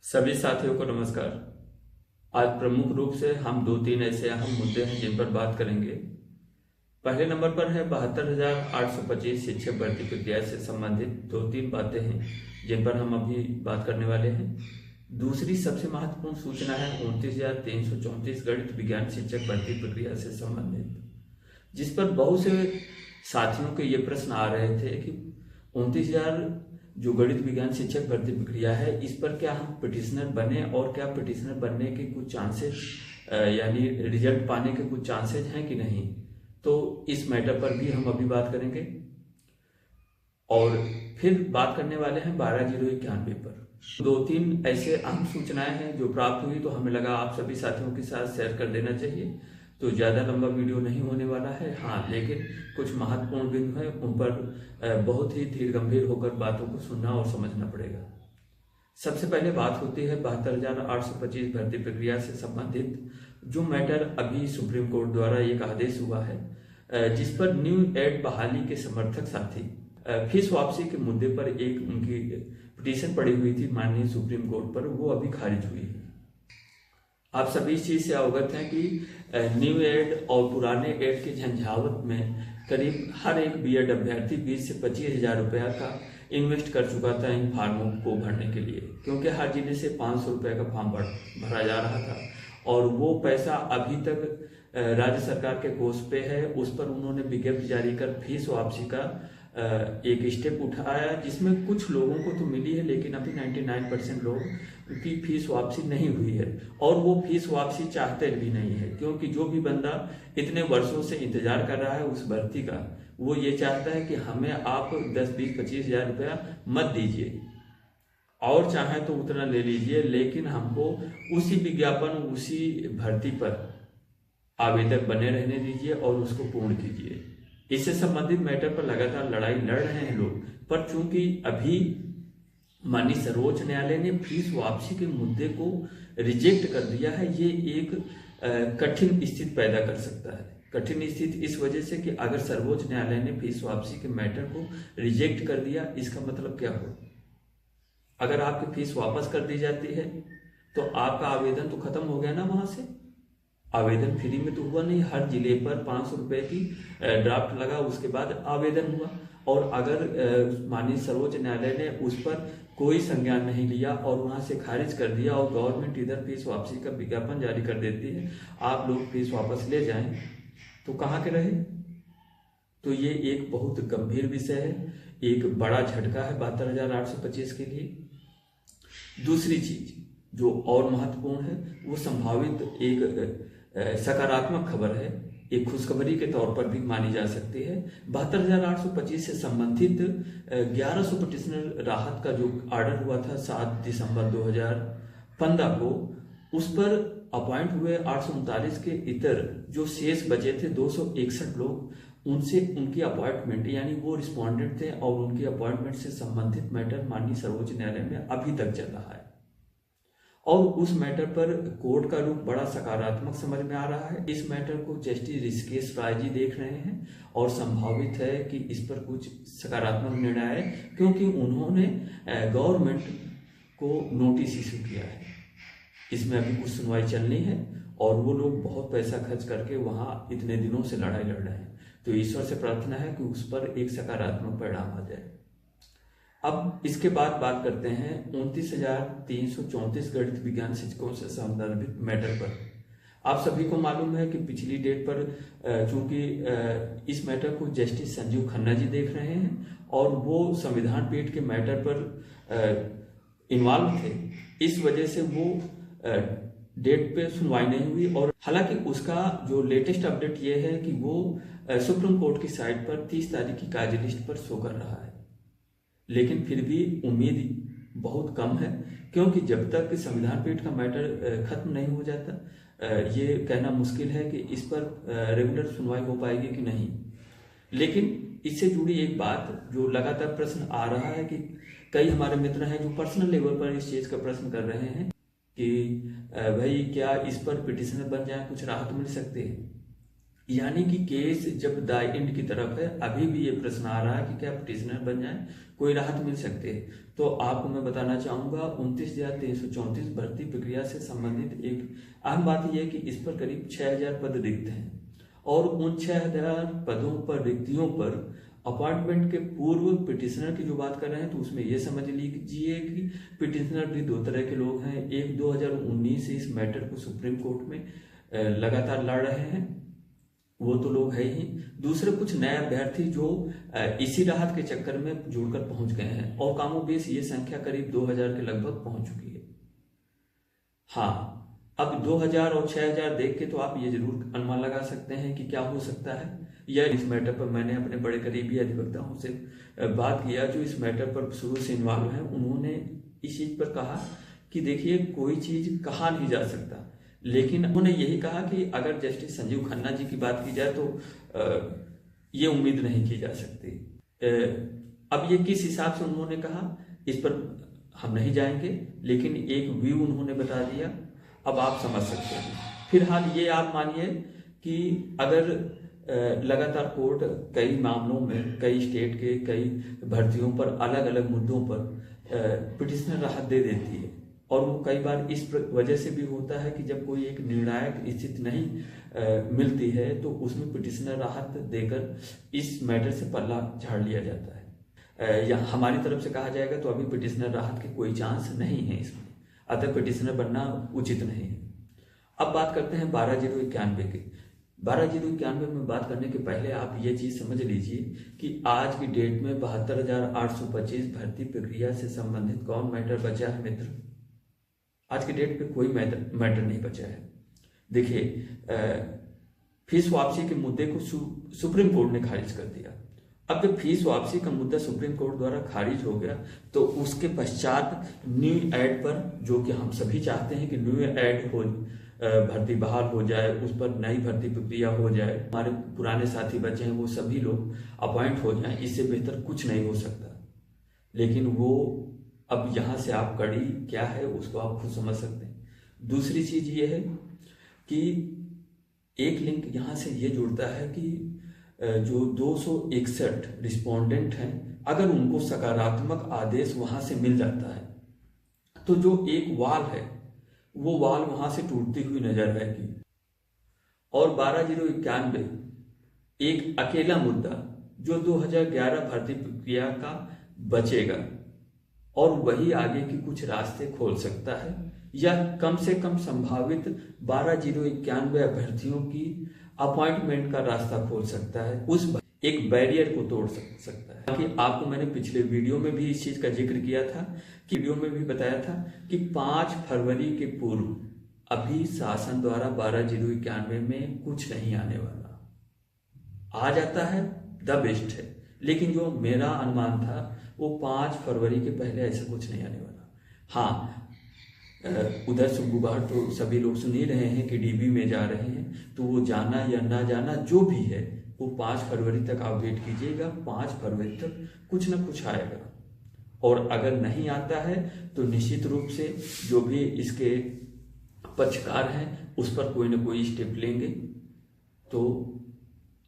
सभी साथियों को नमस्कार। आज प्रमुख रूप से हम दो तीन ऐसे अहम मुद्दे हैं जिन पर बात करेंगे। पहले नंबर पर है 72,825 शिक्षक भर्ती प्रक्रिया से संबंधित दो तीन बातें हैं जिन पर हम अभी बात करने वाले हैं। दूसरी सबसे महत्वपूर्ण सूचना है 29,334 गणित विज्ञान शिक्षक भर्ती प्रक्रिया से संबंधित, जिस पर बहुत से साथियों के ये प्रश्न आ रहे थे कि 29,000 जो गणित विज्ञान शिक्षक भर्ती प्रक्रिया है, इस पर क्या हम पिटिशनर बने और क्या पिटिशनर बनने के कुछ चांसेस यानी रिजल्ट पाने के कुछ चांसेस हैं कि नहीं। तो इस मैटर पर भी हम अभी बात करेंगे और फिर बात करने वाले हैं 12,091 पर। दो तीन ऐसे अहम सूचनाएं हैं जो प्राप्त हुई, तो हमें लगा आप सभी साथियों के साथ शेयर कर देना चाहिए। तो ज़्यादा लंबा वीडियो नहीं होने वाला है, हाँ, लेकिन कुछ महत्वपूर्ण बिंदु हैं, उन पर बहुत ही धीर गंभीर होकर बातों को सुनना और समझना पड़ेगा। सबसे पहले बात होती है 72,825 भर्ती प्रक्रिया से संबंधित जो मैटर अभी सुप्रीम कोर्ट द्वारा एक आदेश हुआ है, जिस पर न्यू एड बहाली के समर्थक साथी फीस वापसी के मुद्दे पर एक उनकी पिटीशन पड़ी हुई थी माननीय सुप्रीम कोर्ट पर, वो अभी खारिज हुई है। आप सभी इस चीज से अवगत हैं कि न्यू एड और पुराने एड के झंझावत में करीब हर एक बीएड अभ्यर्थी 20 से 25,000 रुपया का इन्वेस्ट कर चुका था इन फार्मों को भरने के लिए, क्योंकि हर जिले से 500 रुपये का फॉर्म भरा जा रहा था और वो पैसा अभी तक राज्य सरकार के कोष पे है। उस पर उन्होंने विज्ञप्ति जारी कर फीस वापसी का एक स्टेप उठाया, जिसमें कुछ लोगों को तो मिली है, लेकिन अभी 99% लोग की फीस वापसी नहीं हुई है और वो फीस वापसी चाहते भी नहीं है, क्योंकि जो भी बंदा इतने वर्षों से इंतजार कर रहा है उस भर्ती का, वो ये चाहता है कि हमें आप 10, 20, 25,000 रुपया मत दीजिए और चाहे तो उतना ले लीजिए, लेकिन हमको उसी विज्ञापन उसी भर्ती पर आवेदक बने रहने दीजिए और उसको पूर्ण कीजिए। इससे संबंधित मैटर पर लगातार लड़ाई लड़ रहे हैं लोग, पर चूंकि अभी माननीय सर्वोच्च न्यायालय ने फीस वापसी के मुद्दे को रिजेक्ट कर दिया है, ये एक कठिन स्थिति पैदा कर सकता है। कठिन स्थिति इस वजह से कि अगर सर्वोच्च न्यायालय ने फीस वापसी के मैटर को रिजेक्ट कर दिया, इसका मतलब क्या हो? अगर आपकी फीस वापस कर दी जाती है तो आपका आवेदन तो खत्म हो गया ना, वहां से आवेदन फ्री में तो हुआ नहीं, हर जिले पर 500 रुपए की ड्राफ्ट लगा, उसके बाद आवेदन हुआ। और अगर माननीय सर्वोच्च न्यायालय ने उस पर कोई संज्ञान नहीं लिया और वहां से खारिज कर दिया और गवर्नमेंट इधर फीस वापसी का विज्ञापन जारी कर देती है, आप लोग फीस वापस ले जाएं, तो कहाँ के रहे? तो ये एक बहुत गंभीर विषय है, एक बड़ा झटका है 72,825 के लिए। दूसरी चीज जो और महत्वपूर्ण है, वो संभावित एक सकारात्मक खबर है, एक खुशखबरी के तौर पर भी मानी जा सकती है। 72,825 से संबंधित 1100 पिटिशनर राहत का जो ऑर्डर हुआ था 7 दिसंबर 2015 को, उस पर अपॉइंट हुए 839 के इतर जो शेष बचे थे 261 लोग, उनसे उनकी अपॉइंटमेंट यानी वो रिस्पॉन्डेंट थे और उनकी अपॉइंटमेंट से संबंधित मैटर माननीय सर्वोच्च न्यायालय में अभी तक चल रहा है और उस मैटर पर कोर्ट का रुख बड़ा सकारात्मक समझ में आ रहा है। इस मैटर को जस्टिस ऋषिकेश राय जी देख रहे हैं और संभावित है कि इस पर कुछ सकारात्मक निर्णय आए, क्योंकि उन्होंने गवर्नमेंट को नोटिस इशू किया है। इसमें अभी कुछ सुनवाई चलनी है और वो लोग बहुत पैसा खर्च करके वहां इतने दिनों से लड़ाई लड़ रहे हैं, तो ईश्वर से प्रार्थना है कि उस पर एक सकारात्मक परिणाम आ जाए। अब इसके बाद बात करते हैं 29,334 गणित विज्ञान शिक्षकों से संदर्भित मैटर पर। आप सभी को मालूम है कि पिछली डेट पर चूंकि इस मैटर को जस्टिस संजीव खन्ना जी देख रहे हैं और वो संविधान पीठ के मैटर पर इन्वॉल्व थे, इस वजह से वो डेट पे सुनवाई नहीं हुई। और हालांकि उसका जो लेटेस्ट अपडेट ये है कि वो सुप्रीम कोर्ट की साइट पर 30 तारीख की कार्य लिस्ट पर शो कर रहा है, लेकिन फिर भी उम्मीद बहुत कम है, क्योंकि जब तक संविधान पीठ का मैटर खत्म नहीं हो जाता, ये कहना मुश्किल है कि इस पर रेगुलर सुनवाई हो पाएगी कि नहीं। लेकिन इससे जुड़ी एक बात जो लगातार प्रश्न आ रहा है कि कई हमारे मित्र हैं जो पर्सनल लेवल पर इस चीज का प्रश्न कर रहे हैं कि भाई क्या इस पर पिटिशनर बन जाए, कुछ राहत मिल सकती है। यानी कि केस जब द एंड की तरफ है, अभी भी ये प्रश्न आ रहा है कि क्या पिटिशनर बन जाए, कोई राहत मिल सकती है। तो आपको मैं बताना चाहूंगा 29,334 भर्ती प्रक्रिया से संबंधित एक अहम बात यह है कि इस पर करीब 6,000 पद रिक्त हैं और उन 6,000 पदों पर, रिक्तियों पर अपॉइंटमेंट के पूर्व पिटिशनर की जो बात कर रहे हैं, तो उसमें यह समझ लीजिए कि पिटिशनर भी दो तरह के लोग हैं। एक 2019 से इस मैटर को सुप्रीम कोर्ट में लगातार लड़ रहे हैं, वो तो लोग है ही। दूसरे कुछ नए अभ्यर्थी जो इसी राहत के चक्कर में जुड़कर पहुंच गए हैं और कामोबेश ये संख्या करीब 2,000 के लगभग पहुंच चुकी है। हाँ, अब 2,000 और 6,000 देख के तो आप ये जरूर अनुमान लगा सकते हैं कि क्या हो सकता है। यह इस मैटर पर मैंने अपने बड़े करीबी अधिवक्ताओं से बात किया जो इस मैटर पर शुरू से इन्वॉल्व हैं। उन्होंने इस चीज पर कहा कि देखिए, कोई चीज कहा नहीं जा सकता, लेकिन उन्होंने यही कहा कि अगर जस्टिस संजीव खन्ना जी की बात की जाए तो ये उम्मीद नहीं की जा सकती। अब ये किस हिसाब से उन्होंने कहा, इस पर हम नहीं जाएंगे, लेकिन एक व्यू उन्होंने बता दिया, अब आप समझ सकते हैं। फिलहाल ये आप मानिए कि अगर लगातार कोर्ट कई मामलों में, कई स्टेट के कई भर्तियों पर, अलग अलग मुद्दों पर पिटिशनर राहत दे देती है, और वो कई बार इस वजह से भी होता है कि जब कोई एक निर्णायक स्थिति नहीं मिलती है तो उसमें पिटिशनर राहत देकर इस मैटर से पल्ला झाड़ लिया जाता है। या हमारी तरफ से कहा जाएगा तो अभी पिटिशनर राहत के कोई चांस नहीं है इसमें, अतः पिटिशनर बनना उचित नहीं है। अब बात करते हैं 12,091 की। 12,091 में बात करने के पहले आप ये चीज समझ लीजिए कि आज की डेट में 72,825 भर्ती प्रक्रिया से संबंधित कौन मैटर बचा है मित्र? आज की डेट पे कोई मैटर नहीं बचा है। देखिए, फीस वापसी के मुद्दे को सुप्रीम कोर्ट ने खारिज कर दिया। अब जब फीस वापसी का मुद्दा सुप्रीम कोर्ट द्वारा खारिज हो गया तो उसके पश्चात न्यू एड पर, जो कि हम सभी चाहते हैं कि न्यू एड हो, भर्ती बहाल हो जाए, उस पर नई भर्ती प्रक्रिया हो जाए, हमारे पुराने साथी बचे हैं वो सभी लोग अपॉइंट हो जाएं, इससे बेहतर कुछ नहीं हो सकता। लेकिन वो अब यहां से आप कड़ी क्या है उसको आप खुद समझ सकते हैं। दूसरी चीज ये है कि एक लिंक यहां से ये जुड़ता है कि जो 261 रिस्पोंडेंट हैं, अगर उनको सकारात्मक आदेश वहां से मिल जाता है तो जो एक वाल है वो वाल वहां से टूटती हुई नजर आएगी। और 12,091 एक अकेला मुद्दा जो 2011 भर्ती प्रक्रिया का बचेगा और वही आगे की कुछ रास्ते खोल सकता है, या कम से कम संभावित 12,091 अभ्यर्थियों की अपॉइंटमेंट का रास्ता खोल सकता है, उस एक बैरियर को तोड़ सकता है। कि आपको मैंने पिछले वीडियो में भी इस चीज का जिक्र किया था, कि वीडियो में भी बताया था कि 5 फरवरी के पूर्व अभी शासन द्वारा 12,091 में कुछ नहीं आने वाला। आ जाता है द बेस्ट है, लेकिन जो मेरा अनुमान था वो 5 फरवरी के पहले ऐसा कुछ नहीं आने वाला। हाँ, उधर से गुबार तो सभी लोग सुन ही रहे हैं कि डीबी में जा रहे हैं, तो वो जाना या ना जाना जो भी है वो 5 फरवरी तक आप वेट कीजिएगा। 5 फरवरी तक कुछ ना कुछ आएगा, और अगर नहीं आता है तो निश्चित रूप से जो भी इसके पक्षकार हैं उस पर कोई ना कोई स्टेप लेंगे। तो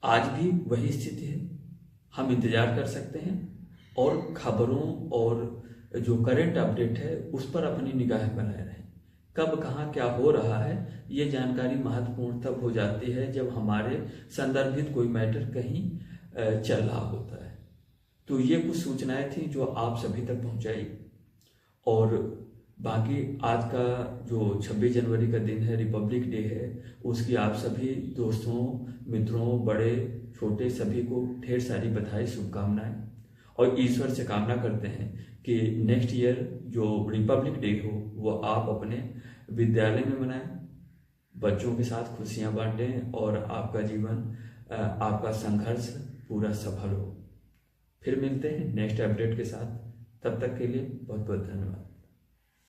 आज भी वही स्थिति है, हम इंतजार कर सकते हैं और खबरों और जो करंट अपडेट है उस पर अपनी निगाह बनाए रहें। कब कहाँ क्या हो रहा है ये जानकारी महत्वपूर्ण तब हो जाती है जब हमारे संदर्भित कोई मैटर कहीं चल रहा होता है। तो ये कुछ सूचनाएं थी जो आप सभी तक पहुंचाई, और बाकी आज का जो 26 जनवरी का दिन है, रिपब्लिक डे है, उसकी आप सभी दोस्तों, मित्रों, बड़े छोटे सभी को ढेर सारी बधाई, शुभकामनाएं, और ईश्वर से कामना करते हैं कि नेक्स्ट ईयर जो रिपब्लिक डे हो वो आप अपने विद्यालय में मनाएं, बच्चों के साथ खुशियां बांटें और आपका जीवन, आपका संघर्ष पूरा सफल हो। फिर मिलते हैं नेक्स्ट अपडेट के साथ, तब तक के लिए बहुत बहुत धन्यवाद।